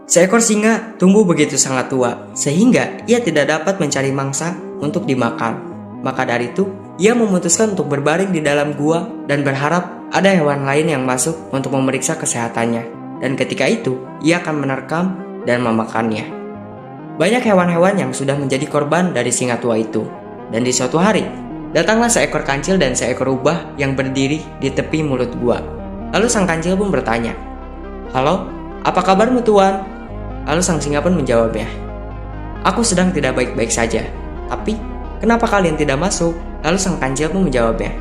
Seekor singa tumbuh begitu sangat tua, sehingga ia tidak dapat mencari mangsa untuk dimakan. Maka dari itu, ia memutuskan untuk berbaring di dalam gua dan berharap ada hewan lain yang masuk untuk memeriksa kesehatannya. Dan ketika itu, ia akan menerkam dan memakannya. Banyak hewan-hewan yang sudah menjadi korban dari singa tua itu. Dan di suatu hari, datanglah seekor kancil dan seekor rubah yang berdiri di tepi mulut gua. Lalu sang kancil pun bertanya, "Halo, apa kabarmu tuan?" Lalu sang singa pun menjawabnya, "Aku sedang tidak baik-baik saja. Tapi, kenapa kalian tidak masuk?" Lalu sang kancil pun menjawabnya,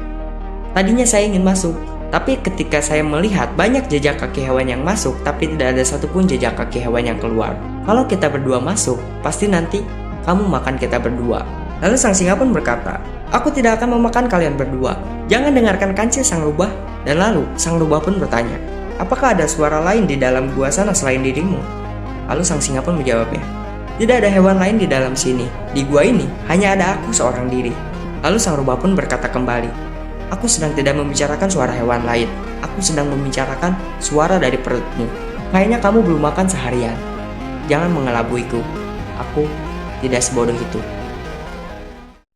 "Tadinya saya ingin masuk, tapi ketika saya melihat banyak jejak kaki hewan yang masuk, tapi tidak ada satupun jejak kaki hewan yang keluar. Kalau kita berdua masuk, pasti nanti kamu makan kita berdua." Lalu sang singa pun berkata, "Aku tidak akan memakan kalian berdua. Jangan dengarkan kancil sang rubah." Dan lalu sang rubah pun bertanya, "Apakah ada suara lain di dalam gua sana selain dirimu?" Lalu sang singa pun menjawabnya, "Tidak ada hewan lain di dalam sini. Di gua ini hanya ada aku seorang diri." Lalu sang rubah pun berkata kembali, "Aku sedang tidak membicarakan suara hewan lain. Aku sedang membicarakan suara dari perutmu. Kayaknya kamu belum makan seharian. Jangan mengelabuiku. Aku tidak sebodoh itu."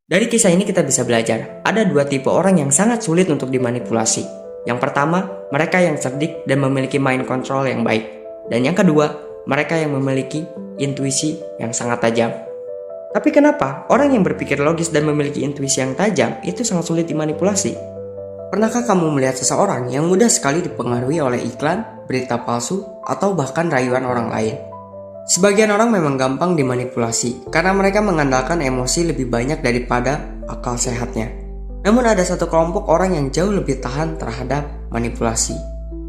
Dari kisah ini kita bisa belajar, ada dua tipe orang yang sangat sulit untuk dimanipulasi. Yang pertama, mereka yang cerdik dan memiliki mind control yang baik. Dan yang kedua, mereka yang memiliki intuisi yang sangat tajam. Tapi kenapa orang yang berpikir logis dan memiliki intuisi yang tajam itu sangat sulit dimanipulasi? Pernahkah kamu melihat seseorang yang mudah sekali dipengaruhi oleh iklan, berita palsu, atau bahkan rayuan orang lain? Sebagian orang memang gampang dimanipulasi karena mereka mengandalkan emosi lebih banyak daripada akal sehatnya. Namun ada satu kelompok orang yang jauh lebih tahan terhadap manipulasi.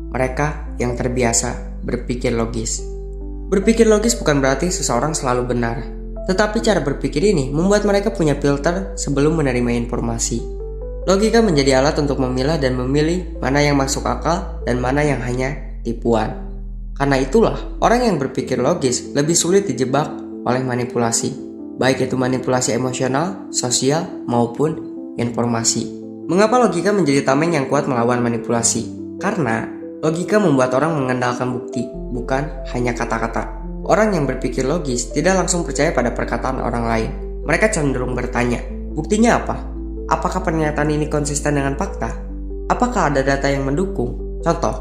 Mereka yang terbiasa berpikir logis. Berpikir logis bukan berarti seseorang selalu benar, tetapi cara berpikir ini membuat mereka punya filter sebelum menerima informasi. Logika menjadi alat untuk memilah dan memilih mana yang masuk akal dan mana yang hanya tipuan. Karena itulah, orang yang berpikir logis lebih sulit dijebak oleh manipulasi, baik itu manipulasi emosional, sosial, maupun informasi. Mengapa logika menjadi tameng yang kuat melawan manipulasi? Karena logika membuat orang mengandalkan bukti, bukan hanya kata-kata. Orang yang berpikir logis tidak langsung percaya pada perkataan orang lain. Mereka cenderung bertanya, "Buktinya apa? Apakah pernyataan ini konsisten dengan fakta? Apakah ada data yang mendukung?" Contoh,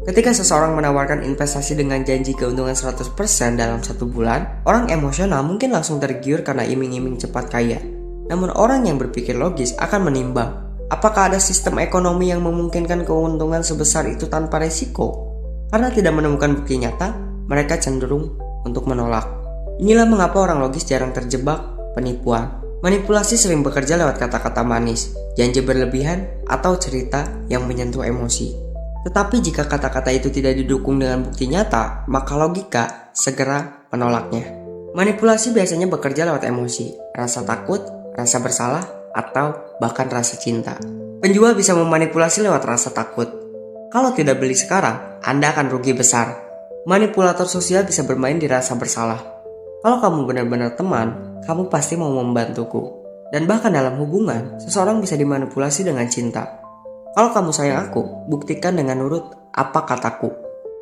ketika seseorang menawarkan investasi dengan janji keuntungan 100% dalam 1 bulan, orang emosional mungkin langsung tergiur karena iming-iming cepat kaya. Namun orang yang berpikir logis akan menimbang, apakah ada sistem ekonomi yang memungkinkan keuntungan sebesar itu tanpa resiko? Karena tidak menemukan bukti nyata, mereka cenderung untuk menolak. Inilah mengapa orang logis jarang terjebak penipuan. Manipulasi sering bekerja lewat kata-kata manis, janji berlebihan, atau cerita yang menyentuh emosi. Tetapi jika kata-kata itu tidak didukung dengan bukti nyata, maka logika segera menolaknya. Manipulasi biasanya bekerja lewat emosi, rasa takut, rasa bersalah, atau bahkan rasa cinta. Penjual bisa memanipulasi lewat rasa takut. Kalau tidak beli sekarang, Anda akan rugi besar. Manipulator sosial bisa bermain di rasa bersalah. Kalau kamu benar-benar teman, kamu pasti mau membantuku. Dan bahkan dalam hubungan, seseorang bisa dimanipulasi dengan cinta. Kalau kamu sayang aku, buktikan dengan nurut apa kataku.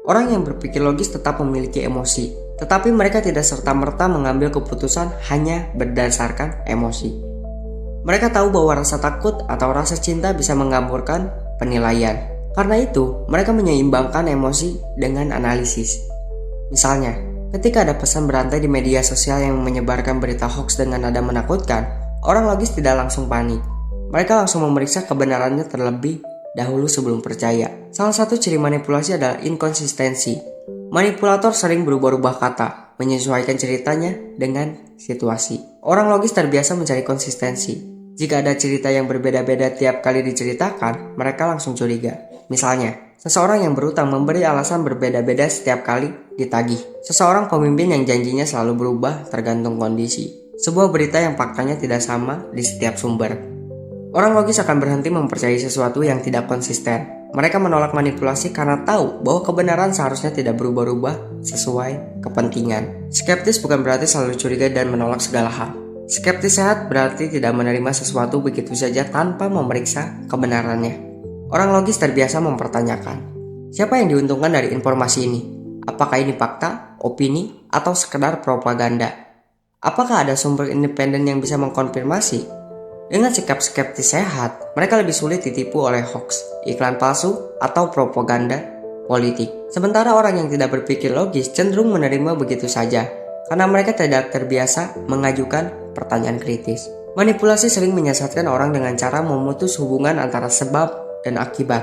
Orang yang berpikir logis tetap memiliki emosi, tetapi mereka tidak serta-merta mengambil keputusan hanya berdasarkan emosi. Mereka tahu bahwa rasa takut atau rasa cinta bisa menggamburkan penilaian. Karena itu, mereka menyeimbangkan emosi dengan analisis. Misalnya, ketika ada pesan berantai di media sosial yang menyebarkan berita hoax dengan nada menakutkan, orang logis tidak langsung panik. Mereka langsung memeriksa kebenarannya terlebih dahulu sebelum percaya. Salah satu ciri manipulasi adalah inkonsistensi. Manipulator sering berubah-ubah kata, menyesuaikan ceritanya dengan situasi. Orang logis terbiasa mencari konsistensi. Jika ada cerita yang berbeda-beda tiap kali diceritakan, mereka langsung curiga. Misalnya, seseorang yang berutang memberi alasan berbeda-beda setiap kali ditagih. Seseorang pemimpin yang janjinya selalu berubah tergantung kondisi. Sebuah berita yang faktanya tidak sama di setiap sumber. Orang logis akan berhenti mempercayai sesuatu yang tidak konsisten. Mereka menolak manipulasi karena tahu bahwa kebenaran seharusnya tidak berubah-ubah sesuai kepentingan. Skeptis bukan berarti selalu curiga dan menolak segala hal. Skeptis sehat berarti tidak menerima sesuatu begitu saja tanpa memeriksa kebenarannya. Orang logis terbiasa mempertanyakan, siapa yang diuntungkan dari informasi ini? Apakah ini fakta opini, atau sekedar propaganda. Apakah ada sumber independen yang bisa mengkonfirmasi? Dengan sikap skeptis sehat, mereka lebih sulit ditipu oleh hoax, iklan palsu, atau propaganda politik. Sementara orang yang tidak berpikir logis cenderung menerima begitu saja, karena mereka tidak terbiasa mengajukan pertanyaan kritis. Manipulasi sering menyesatkan orang dengan cara memutus hubungan antara sebab dan akibat.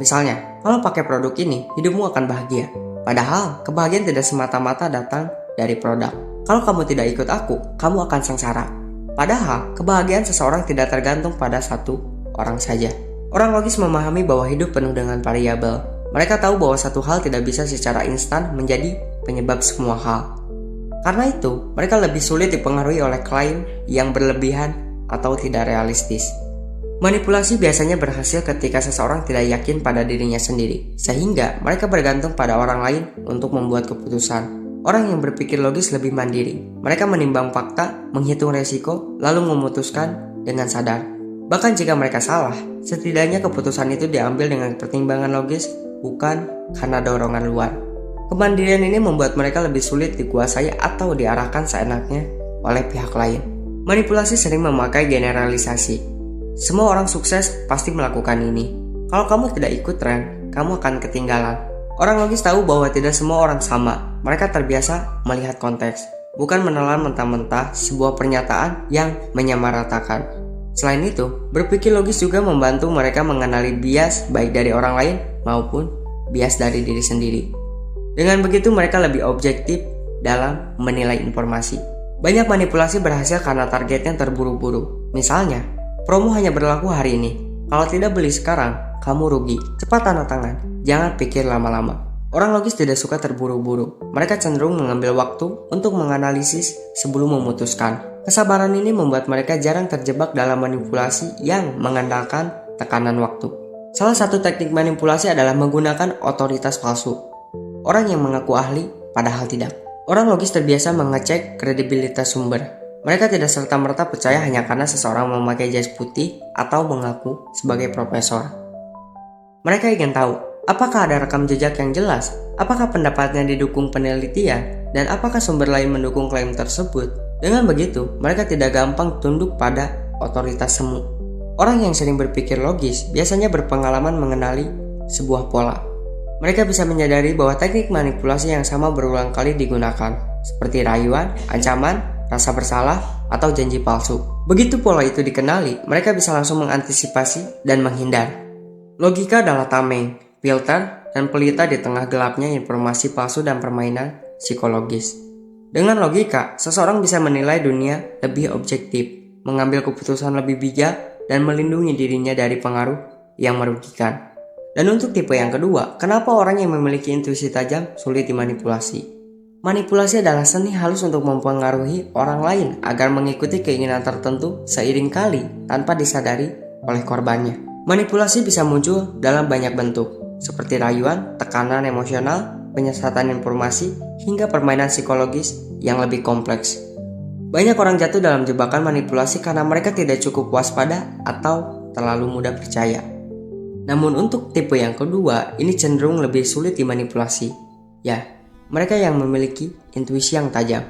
Misalnya, kalau pakai produk ini, hidupmu akan bahagia. Padahal, kebahagiaan tidak semata-mata datang dari produk. Kalau kamu tidak ikut aku, kamu akan sengsara. Padahal, kebahagiaan seseorang tidak tergantung pada satu orang saja. Orang logis memahami bahwa hidup penuh dengan variabel. Mereka tahu bahwa satu hal tidak bisa secara instan menjadi penyebab semua hal. Karena itu, mereka lebih sulit dipengaruhi oleh klaim yang berlebihan atau tidak realistis. Manipulasi biasanya berhasil ketika seseorang tidak yakin pada dirinya sendiri, sehingga mereka bergantung pada orang lain untuk membuat keputusan. Orang yang berpikir logis lebih mandiri. Mereka menimbang fakta, menghitung resiko, lalu memutuskan dengan sadar. Bahkan jika mereka salah, setidaknya keputusan itu diambil dengan pertimbangan logis, bukan karena dorongan luar. Kemandirian ini membuat mereka lebih sulit dikuasai atau diarahkan seenaknya oleh pihak lain. Manipulasi sering memakai generalisasi. Semua orang sukses pasti melakukan ini. Kalau kamu tidak ikut tren, kamu akan ketinggalan. Orang logis tahu bahwa tidak semua orang sama. Mereka terbiasa melihat konteks, bukan menelan mentah-mentah sebuah pernyataan yang menyamaratakan. Selain itu, berpikir logis juga membantu mereka mengenali bias baik dari orang lain maupun bias dari diri sendiri. Dengan begitu mereka lebih objektif dalam menilai informasi. Banyak manipulasi berhasil karena targetnya terburu-buru. Misalnya, promo hanya berlaku hari ini. Kalau tidak beli sekarang, kamu rugi. Cepat tanda tangan. Jangan pikir lama-lama. Orang logis tidak suka terburu-buru. Mereka cenderung mengambil waktu untuk menganalisis sebelum memutuskan. Kesabaran ini membuat mereka jarang terjebak dalam manipulasi yang mengandalkan tekanan waktu. Salah satu teknik manipulasi adalah menggunakan otoritas palsu. Orang yang mengaku ahli, padahal tidak. Orang logis terbiasa mengecek kredibilitas sumber. Mereka tidak serta-merta percaya hanya karena seseorang memakai jas putih atau mengaku sebagai profesor. Mereka ingin tahu, apakah ada rekam jejak yang jelas, apakah pendapatnya didukung penelitian, dan apakah sumber lain mendukung klaim tersebut. Dengan begitu, mereka tidak gampang tunduk pada otoritas semu. Orang yang sering berpikir logis biasanya berpengalaman mengenali sebuah pola. Mereka bisa menyadari bahwa teknik manipulasi yang sama berulang kali digunakan, seperti rayuan, ancaman, rasa bersalah, atau janji palsu. Begitu pola itu dikenali, mereka bisa langsung mengantisipasi dan menghindar. Logika adalah tameng, filter, dan pelita di tengah gelapnya informasi palsu dan permainan psikologis. Dengan logika, seseorang bisa menilai dunia lebih objektif, mengambil keputusan lebih bijak, dan melindungi dirinya dari pengaruh yang merugikan. Dan untuk tipe yang kedua, kenapa orang yang memiliki intuisi tajam sulit dimanipulasi? Manipulasi adalah seni halus untuk mempengaruhi orang lain agar mengikuti keinginan tertentu seiring kali tanpa disadari oleh korbannya. Manipulasi bisa muncul dalam banyak bentuk, seperti rayuan, tekanan emosional, penyesatan informasi, hingga permainan psikologis yang lebih kompleks. Banyak orang jatuh dalam jebakan manipulasi karena mereka tidak cukup waspada atau terlalu mudah percaya. Namun untuk tipe yang kedua, ini cenderung lebih sulit dimanipulasi. Ya, mereka yang memiliki intuisi yang tajam.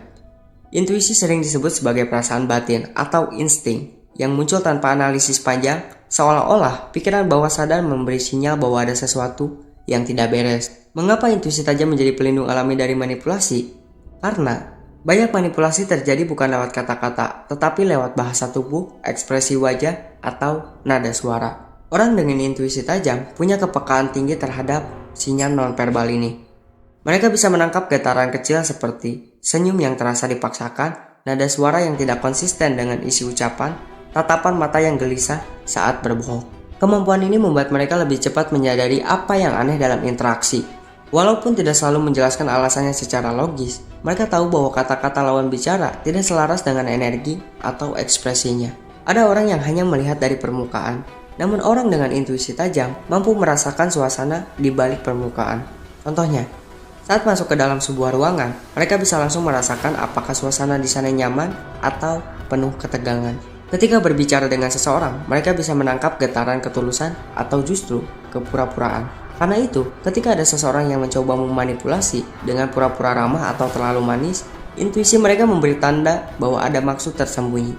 Intuisi sering disebut sebagai perasaan batin atau insting yang muncul tanpa analisis panjang, seolah-olah pikiran bawah sadar memberi sinyal bahwa ada sesuatu yang tidak beres. Mengapa intuisi tajam menjadi pelindung alami dari manipulasi? Karena banyak manipulasi terjadi bukan lewat kata-kata, tetapi lewat bahasa tubuh, ekspresi wajah, atau nada suara. Orang dengan intuisi tajam punya kepekaan tinggi terhadap sinyal nonverbal ini. Mereka bisa menangkap getaran kecil seperti senyum yang terasa dipaksakan, nada suara yang tidak konsisten dengan isi ucapan, tatapan mata yang gelisah saat berbohong. Kemampuan ini membuat mereka lebih cepat menyadari apa yang aneh dalam interaksi. Walaupun tidak selalu menjelaskan alasannya secara logis, mereka tahu bahwa kata-kata lawan bicara tidak selaras dengan energi atau ekspresinya. Ada orang yang hanya melihat dari permukaan, namun orang dengan intuisi tajam mampu merasakan suasana di balik permukaan. Contohnya, saat masuk ke dalam sebuah ruangan, mereka bisa langsung merasakan apakah suasana di sana nyaman atau penuh ketegangan. Ketika berbicara dengan seseorang, mereka bisa menangkap getaran ketulusan atau justru kepura-puraan. Karena itu, ketika ada seseorang yang mencoba memanipulasi dengan pura-pura ramah atau terlalu manis, intuisi mereka memberi tanda bahwa ada maksud tersembunyi.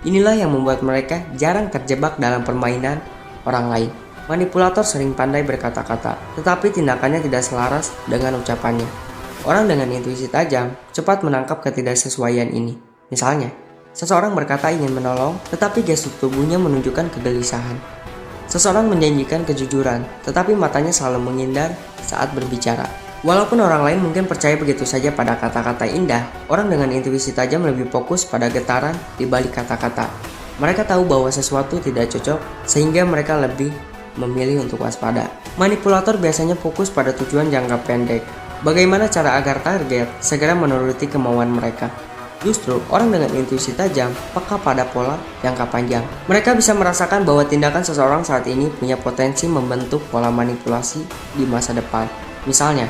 Inilah yang membuat mereka jarang terjebak dalam permainan orang lain. Manipulator sering pandai berkata-kata, tetapi tindakannya tidak selaras dengan ucapannya. Orang dengan intuisi tajam cepat menangkap ketidaksesuaian ini. Misalnya, seseorang berkata ingin menolong, tetapi gestur tubuhnya menunjukkan kegelisahan. Seseorang menjanjikan kejujuran, tetapi matanya selalu menghindar saat berbicara. Walaupun orang lain mungkin percaya begitu saja pada kata-kata indah, orang dengan intuisi tajam lebih fokus pada getaran di balik kata-kata. Mereka tahu bahwa sesuatu tidak cocok, sehingga mereka lebih memilih untuk waspada. Manipulator biasanya fokus pada tujuan jangka pendek. Bagaimana cara agar target segera menuruti kemauan mereka? Justru, orang dengan intuisi tajam peka pada pola jangka panjang. Mereka bisa merasakan bahwa tindakan seseorang saat ini punya potensi membentuk pola manipulasi di masa depan. Misalnya,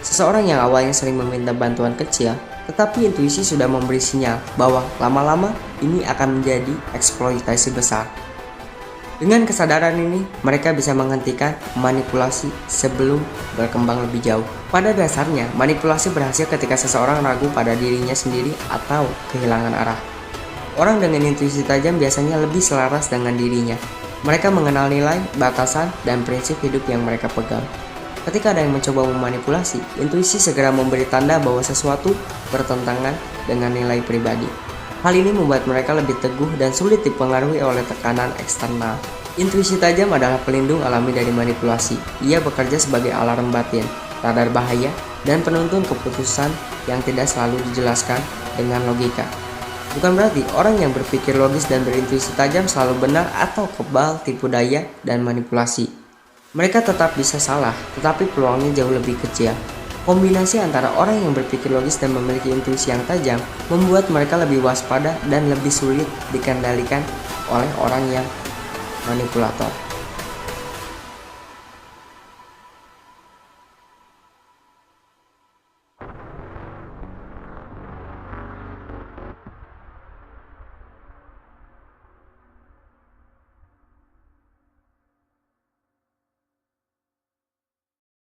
seseorang yang awalnya sering meminta bantuan kecil, tetapi intuisi sudah memberi sinyal bahwa lama-lama ini akan menjadi eksploitasi besar. Dengan kesadaran ini, mereka bisa menghentikan manipulasi sebelum berkembang lebih jauh. Pada dasarnya, manipulasi berhasil ketika seseorang ragu pada dirinya sendiri atau kehilangan arah. Orang dengan intuisi tajam biasanya lebih selaras dengan dirinya. Mereka mengenal nilai, batasan, dan prinsip hidup yang mereka pegang. Ketika ada yang mencoba memanipulasi, intuisi segera memberi tanda bahwa sesuatu bertentangan dengan nilai pribadi. Hal ini membuat mereka lebih teguh dan sulit dipengaruhi oleh tekanan eksternal. Intuisi tajam adalah pelindung alami dari manipulasi. Ia bekerja sebagai alarm batin, radar bahaya, dan penuntun keputusan yang tidak selalu dijelaskan dengan logika. Bukan berarti orang yang berpikir logis dan berintuisi tajam selalu benar atau kebal tipu daya dan manipulasi. Mereka tetap bisa salah, tetapi peluangnya jauh lebih kecil. Kombinasi antara orang yang berpikir logis dan memiliki intuisi yang tajam membuat mereka lebih waspada dan lebih sulit dikendalikan oleh orang yang manipulator.